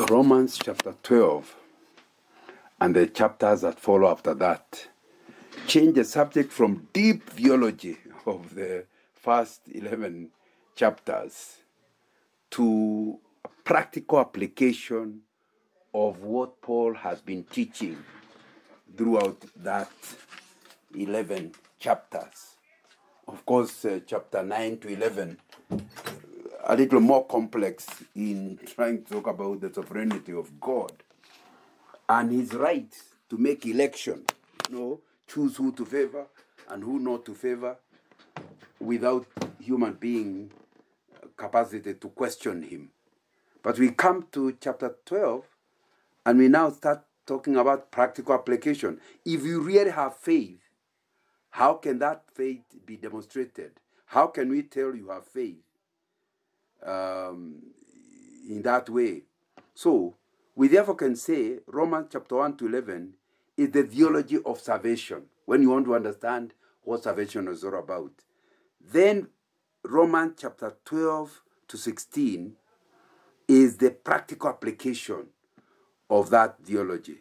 Romans chapter 12 and the chapters that follow after that change the subject from deep theology of the first 11 chapters to practical application of what Paul has been teaching throughout that 11 chapters. Of course, chapter 9 to 11, a little more complex in trying to talk about the sovereignty of God and his right to make election, choose who to favor and who not to favor without human being capacity to question him. But we come to chapter 12 and we now start talking about practical application. If you really have faith, how can that faith be demonstrated? How can we tell you have faith in that way? So, we therefore can say Romans chapter 1 to 11 is the theology of salvation, when you want to understand what salvation is all about. Then Romans chapter 12 to 16 is the practical application of that theology.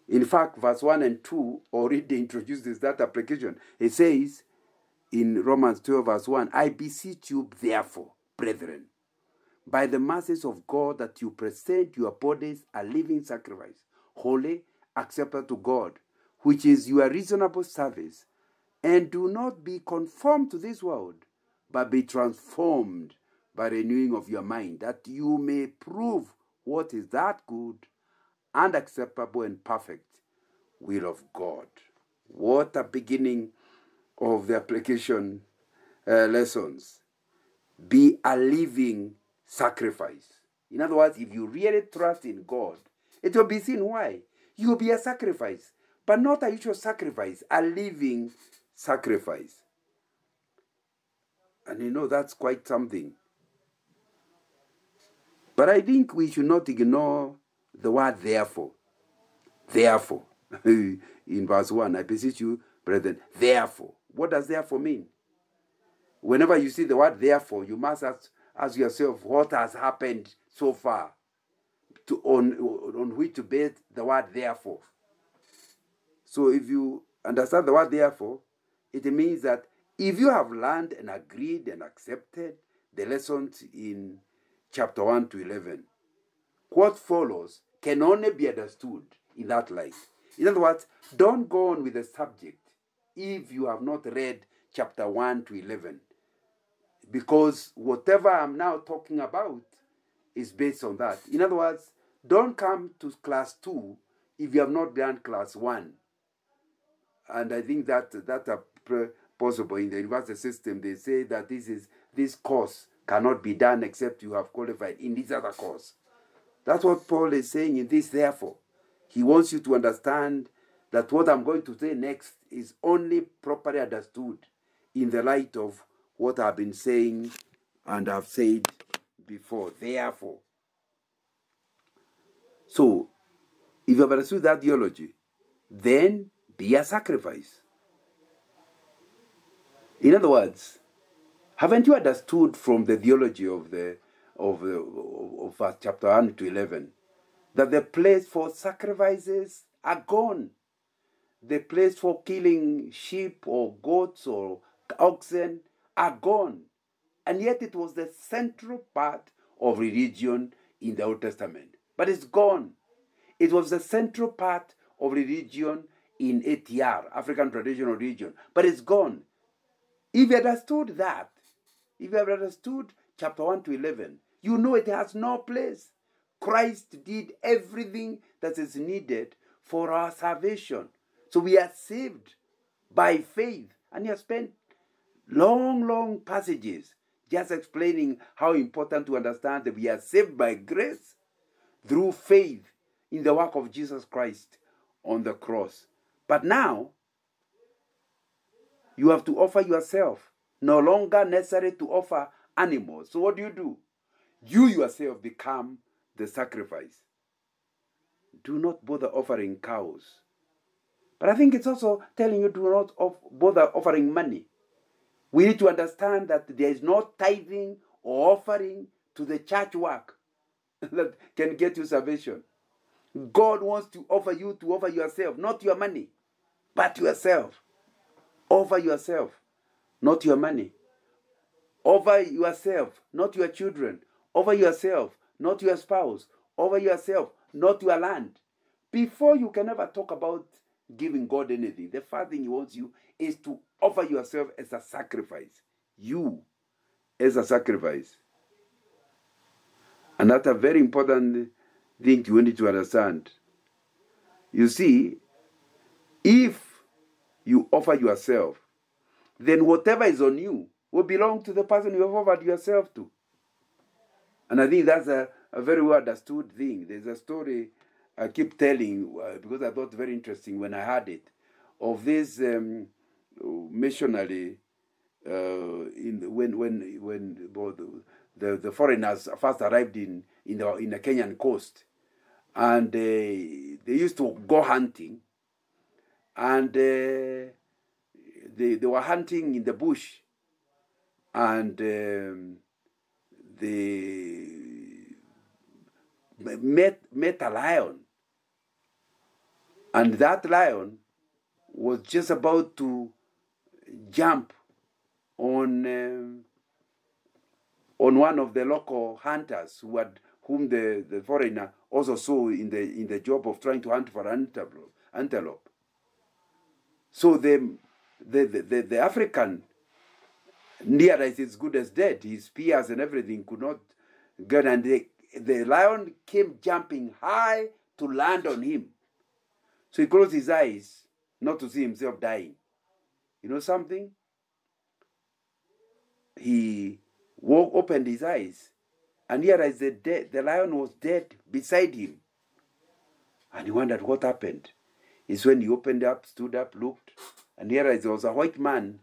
In fact, verse 1 and 2 already introduces that application. It says in Romans 12 verse 1, I beseech you therefore, brethren, by the mercies of God, that you present your bodies a living sacrifice, holy, acceptable to God, which is your reasonable service. And do not be conformed to this world, but be transformed by renewing of your mind, that you may prove what is that good and acceptable and perfect will of God. What a beginning of the application lessons. Be a living sacrifice. In other words, if you really trust in God, it will be seen why. You will be a sacrifice, but not a usual sacrifice, a living sacrifice. And that's quite something. But I think we should not ignore the word therefore. Therefore. In verse 1, I beseech you, brethren, therefore. What does therefore mean? Whenever you see the word therefore, you must ask yourself what has happened so far on which to base the word therefore. So if you understand the word therefore, it means that if you have learned and agreed and accepted the lessons in chapter 1 to 11, what follows can only be understood in that light. In other words, don't go on with the subject if you have not read chapter 1 to 11. Because whatever I'm now talking about is based on that. In other words, don't come to class 2 if you have not done class 1. And I think that's possible in the university system. They say that this course cannot be done except you have qualified in this other course. That's what Paul is saying in this, therefore. He wants you to understand that what I'm going to say next is only properly understood in the light of what I've been saying and I've said before. Therefore. So, if you have understood that theology, then be a sacrifice. In other words, haven't you understood from the theology of chapter 1 to 11 that the place for sacrifices are gone? The place for killing sheep or goats or oxen are gone. And yet it was the central part of religion in the Old Testament. But it's gone. It was the central part of religion in ATR, African Traditional Religion. But it's gone. If you understood that, if you have understood chapter 1 to 11, you know it has no place. Christ did everything that is needed for our salvation. So we are saved by faith. And he has spent long passages just explaining how important to understand that we are saved by grace through faith in the work of Jesus Christ on the cross. But now, you have to offer yourself. No longer necessary to offer animals. So what do? You yourself become the sacrifice. Do not bother offering cows. But I think it's also telling you do not bother offering money. We need to understand that there is no tithing or offering to the church work. that can get you salvation. God wants to offer yourself, not your money, but yourself. Offer yourself, not your money. Offer yourself, not your children. Offer yourself, not your spouse. Offer yourself, not your land. Before you can ever talk about giving God anything, the first thing He wants you is to offer yourself as a sacrifice. You as a sacrifice. And that's a very important thing you need to understand. You see, if you offer yourself, then whatever is on you will belong to the person you have offered yourself to. And I think that's a very well understood thing. There's a story I keep telling because I thought very interesting when I heard it, of this missionary when the foreigners first arrived in the Kenyan coast, and they used to go hunting, and they were hunting in the bush, and they met a lion, and that lion was just about to jump on one of the local hunters whom the foreigner also saw in the job of trying to hunt for antelope. So the African realized it's good as dead. His spears and everything could not get, and the lion came jumping high to land on him. So he closed his eyes not to see himself dying. You know something? He opened his eyes and realized the lion was dead beside him. And he wondered what happened. It's when he opened up, stood up, looked, and realized there was a white man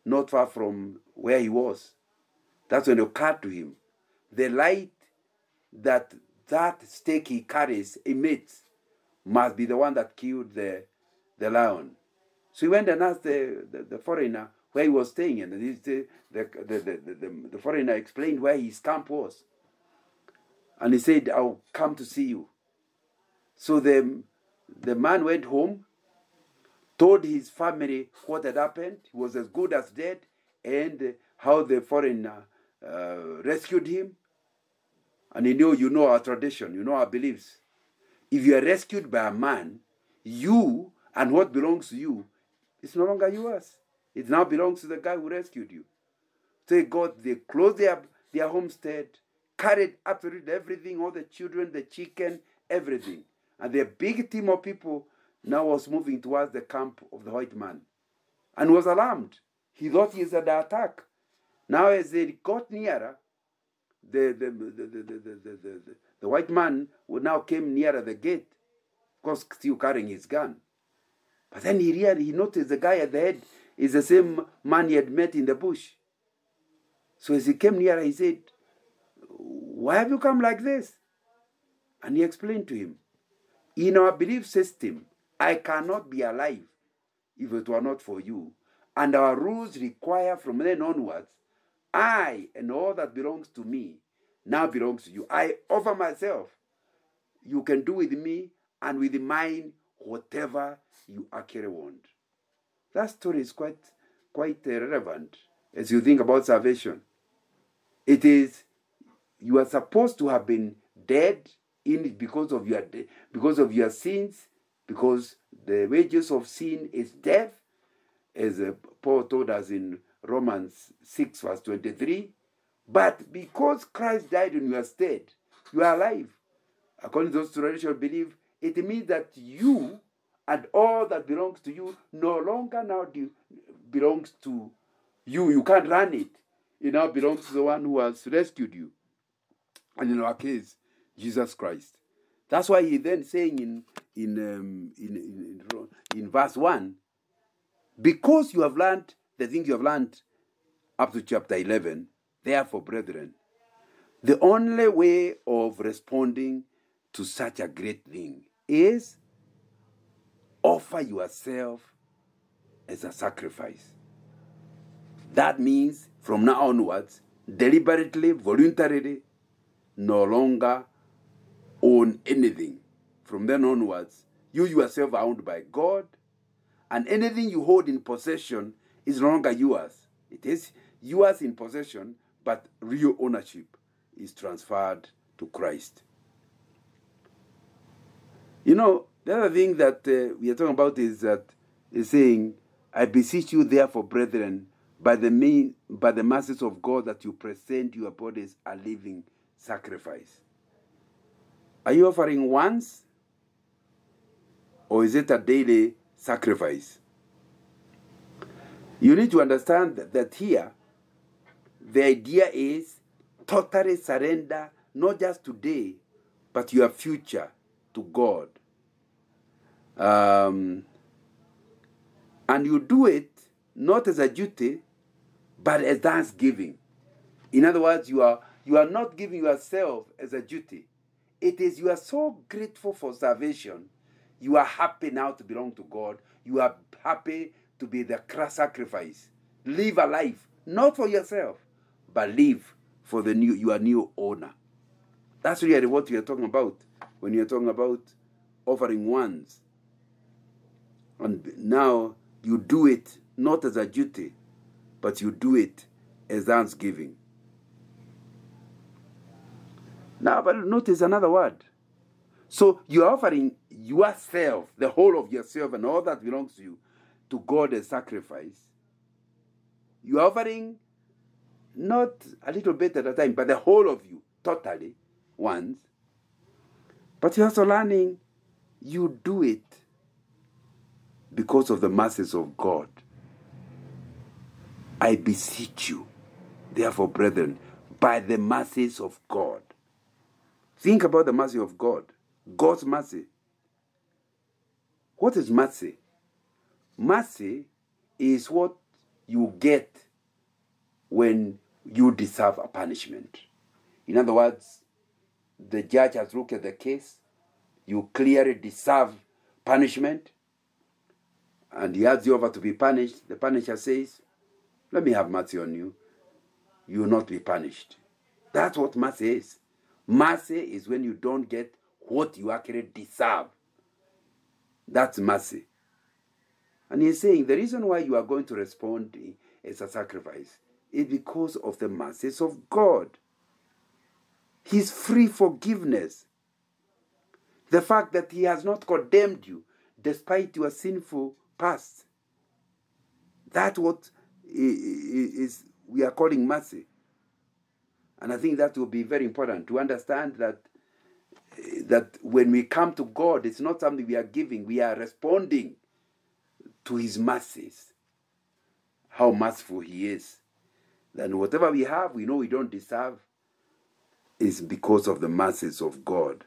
not far from where he was. That's when it occurred to him. The light that stake he carries emits must be the one that killed the lion. So he went and asked the foreigner where he was staying, and the foreigner explained where his camp was. And he said, "I'll come to see you." So the man went home, told his family what had happened. He was as good as dead, and how the foreigner rescued him. And you know our tradition, you know our beliefs. If you are rescued by a man, you and what belongs to you, it's no longer yours. It now belongs to the guy who rescued you. So they closed their homestead, carried absolutely everything, all the children, the chicken, everything. And the big team of people now was moving towards the camp of the white man, and was alarmed. He thought he was under attack. Now as they got nearer, the white man now came nearer the gate, of course still carrying his gun. But then he noticed the guy at the head is the same man he had met in the bush. So as he came nearer, he said, "Why have you come like this?" And he explained to him, "In our belief system, I cannot be alive if it were not for you. And our rules require from then onwards, I and all that belongs to me now belongs to you. I offer myself. You can do with me and with mine whatever you actually want." That story is quite relevant as you think about salvation. It is, you are supposed to have been dead in it because of your sins, because the wages of sin is death, as Paul told us in Romans 6 verse 23. But because Christ died in your stead, you are alive. According to those traditional belief, it means that you and all that belongs to you no longer now belongs to you. You can't run it. It now belongs to the one who has rescued you. And in our case, Jesus Christ. That's why he then saying in verse 1, because you have learned the things you have learned up to chapter 11, therefore, brethren, the only way of responding to such a great thing is offer yourself as a sacrifice. That means from now onwards, deliberately, voluntarily, no longer own anything. From then onwards, you yourself are owned by God, and anything you hold in possession is no longer yours. It is yours in possession, but real ownership is transferred to Christ. You know, the other thing that we are talking about is saying, I beseech you therefore, brethren, by the mercies of God, that you present your bodies a living sacrifice. Are you offering once? Or is it a daily sacrifice? You need to understand that here, the idea is totally surrender, not just today, but your future to God. And you do it not as a duty, but as thanksgiving. In other words, you are not giving yourself as a duty. It is you are so grateful for salvation. You are happy now to belong to God. You are happy to be the sacrifice. Live a life, not for yourself, but live for your new owner. That's really what we are talking about when you are talking about offering ones. And now you do it not as a duty, but you do it as thanksgiving. Now, but notice another word. So you are offering yourself, the whole of yourself and all that belongs to you, to God as sacrifice. You are offering not a little bit at a time, but the whole of you, totally, once. But you're also learning you do it because of the mercies of God. I beseech you, therefore, brethren, by the mercies of God. Think about the mercy of God. God's mercy. What is mercy? Mercy is what you get when you deserve a punishment. In other words, the judge has looked at the case, you clearly deserve punishment, and he hands you over to be punished. The punisher says, let me have mercy on you. You will not be punished. That's what mercy is. Mercy is when you don't get what you actually deserve. That's mercy. And he's saying the reason why you are going to respond as a sacrifice is because of the mercies of God. His free forgiveness. The fact that he has not condemned you despite your sinful past. That's what is we are calling mercy. And I think that will be very important to understand that when we come to God, it's not something we are giving, we are responding to his mercies. How merciful he is. Then whatever we have, we know we don't deserve, is because of the mercies of God.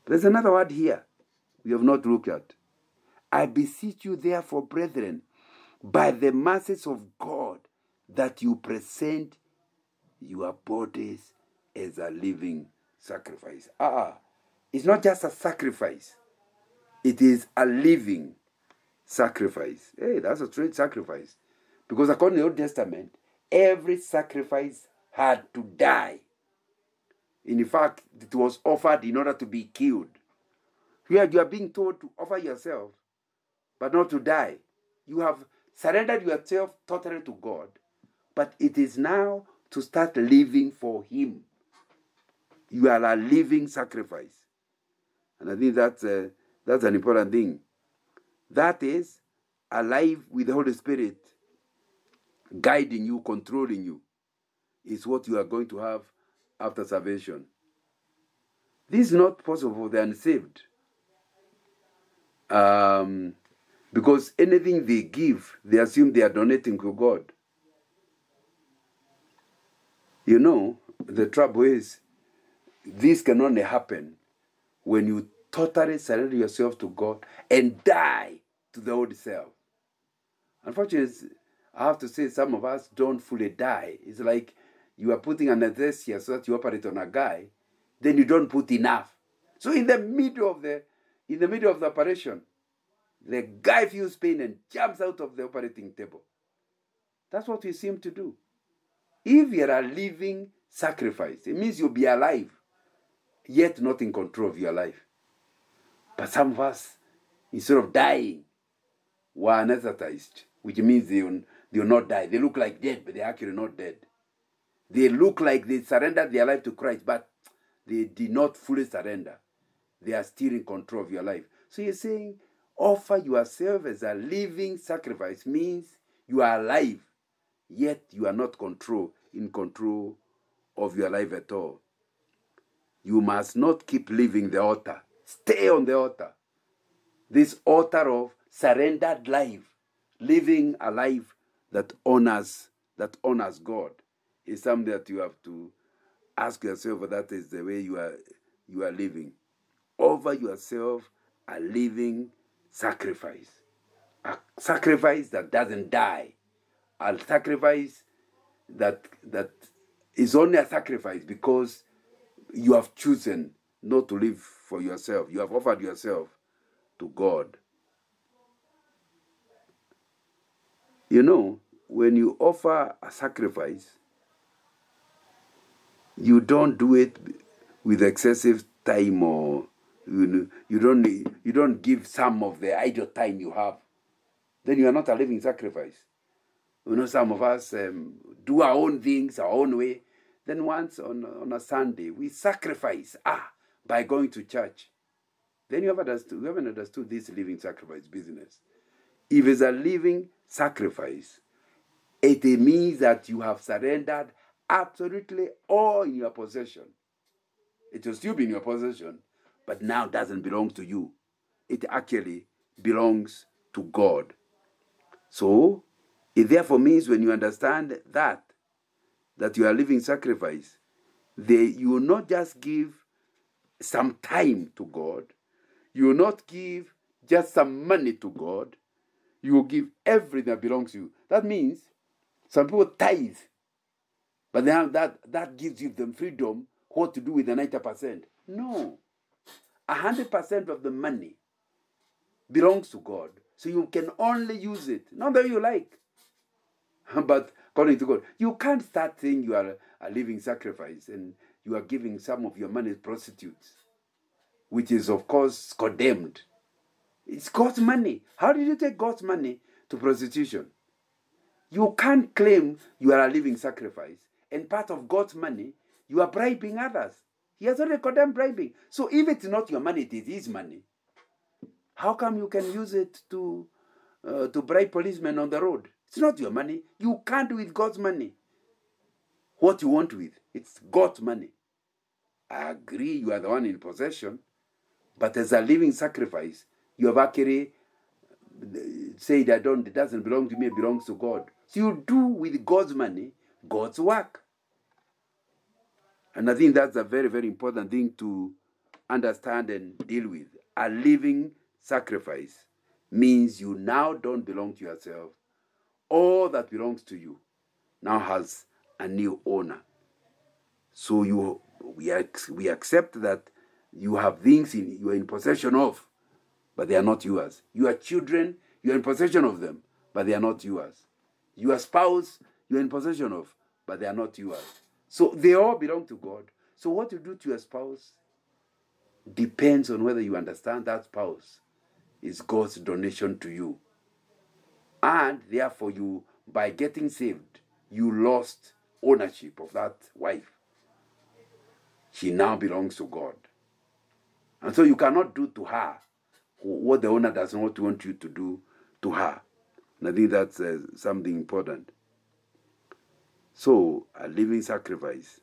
There's another word here we have not looked at. I beseech you therefore, brethren, by the mercies of God, that you present your bodies as a living sacrifice. It's not just a sacrifice. It is a living sacrifice. Hey, that's a strange sacrifice. Because according to the Old Testament, every sacrifice had to die. In fact, it was offered in order to be killed. Here you are being told to offer yourself, but not to die. You have surrendered yourself totally to God, but it is now to start living for him. You are a living sacrifice. And I think that's an important thing. That is, alive with the Holy Spirit, guiding you, controlling you, is what you are going to have after salvation. This is not possible for the unsaved. Because anything they give, they assume they are donating to God. You know, the trouble is, this can only happen when you totally surrender yourself to God and die to the old self. Unfortunately, I have to say some of us don't fully die. It's like you are putting anesthesia so that you operate on a guy, then you don't put enough. So in the middle of the operation, the guy feels pain and jumps out of the operating table. That's what we seem to do. If you are a living sacrifice, it means you'll be alive. yet not in control of your life. But some of us, instead of dying, were anesthetized, which means they will not die. They look like dead, but they're actually not dead. They look like they surrendered their life to Christ, but they did not fully surrender. They are still in control of your life. So you're saying, offer yourself as a living sacrifice means you are alive, yet you are not in control of your life at all. You must not keep leaving the altar. Stay on the altar. This altar of surrendered life, living a life that honors God, is something that you have to ask yourself whether that is the way you are living. Offer yourself a living sacrifice. A sacrifice that doesn't die. A sacrifice that is only a sacrifice because you have chosen not to live for yourself. You have offered yourself to God. You know, when you offer a sacrifice, you don't do it with excessive time, or you don't give some of the idle time you have. Then you are not a living sacrifice. You know, some of us do our own things, our own way. Then once on a Sunday, we sacrifice by going to church. Then you haven't understood this living sacrifice business. If it's a living sacrifice, it means that you have surrendered absolutely all in your possession. It will still be in your possession, but now doesn't belong to you. It actually belongs to God. So, it therefore means when you understand that you are a living sacrifice, you will not just give some time to God. You will not give just some money to God. You will give everything that belongs to you. That means some people tithe, but then that gives you the freedom what to do with the 90%. No. 100% of the money belongs to God. So you can only use it, not the way you like, but according to God. You can't start saying you are a living sacrifice and you are giving some of your money to prostitutes, which is, of course, condemned. It's God's money. How did you take God's money to prostitution? You can't claim you are a living sacrifice, and part of God's money, you are bribing others. He has already condemned bribing. So if it's not your money, it is his money. How come you can use it to bribe policemen on the road? It's not your money. You can't do with God's money what you want with. It's God's money. I agree you are the one in possession, but as a living sacrifice, you have actually said, it doesn't belong to me, it belongs to God. So you do with God's money, God's work. And I think that's a very, very important thing to understand and deal with. A living sacrifice means you now don't belong to yourself. All that belongs to you now has a new owner. So we accept that you have things you are in possession of, but they are not yours. Your children, you are in possession of them, but they are not yours. Your spouse, you are in possession of, but they are not yours. So they all belong to God. So what you do to your spouse depends on whether you understand that spouse is God's donation to you. And therefore you, by getting saved, you lost ownership of that wife. She now belongs to God. And so you cannot do to her what the owner does not want you to do to her. And I think that's something important. So, a living sacrifice.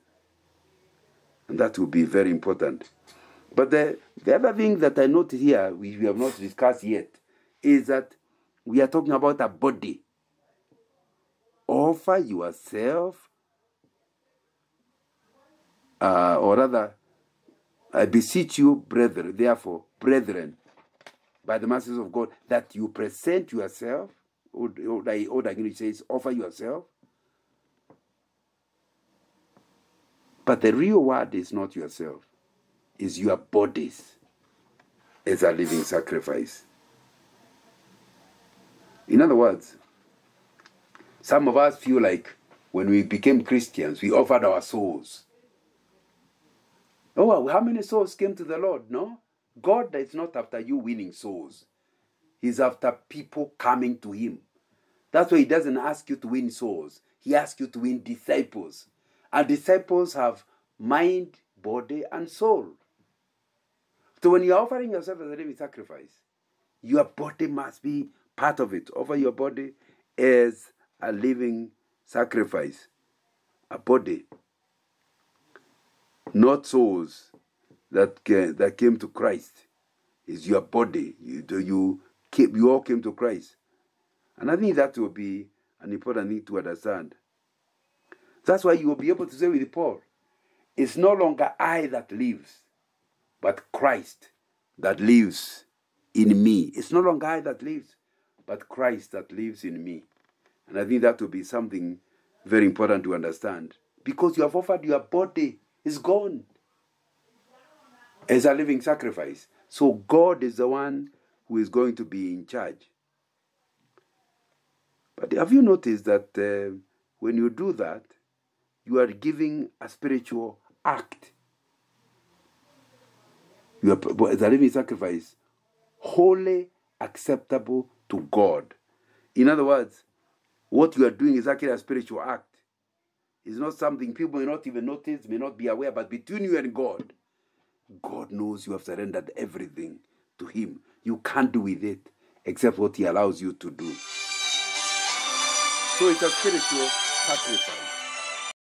And that will be very important. But the other thing that I note here, which we have not discussed yet, is that we are talking about a body. Offer yourself, or rather, I beseech you, brethren, therefore, brethren, by the mercies of God, that you present yourself, Old English says, offer yourself. But the real word is not yourself, is your bodies as a living sacrifice. In other words, some of us feel like when we became Christians, we offered our souls. Oh, well, how many souls came to the Lord? No? God is not after you winning souls. He's after people coming to him. That's why he doesn't ask you to win souls. He asks you to win disciples. And disciples have mind, body, and soul. So when you're offering yourself as a living sacrifice, your body must be part of it. Offer your body as a living sacrifice. A body. Not souls that came to Christ. It's your body. You all came to Christ. And I think that will be an important thing to understand. That's why you will be able to say with Paul, it's no longer I that lives, but Christ that lives in me. It's no longer I that lives, but Christ that lives in me. And I think that will be something very important to understand. Because you have offered your body, it's gone as a living sacrifice. So God is the one who is going to be in charge. But have you noticed that when you do that, you are giving a spiritual act? You are, as a living sacrifice, wholly acceptable to God. In other words, what you are doing is actually a spiritual act. It's not something people may not even notice, may not be aware, but between you and God, God knows you have surrendered everything to him. You can't do with it except what he allows you to do. So it's a spiritual sacrifice.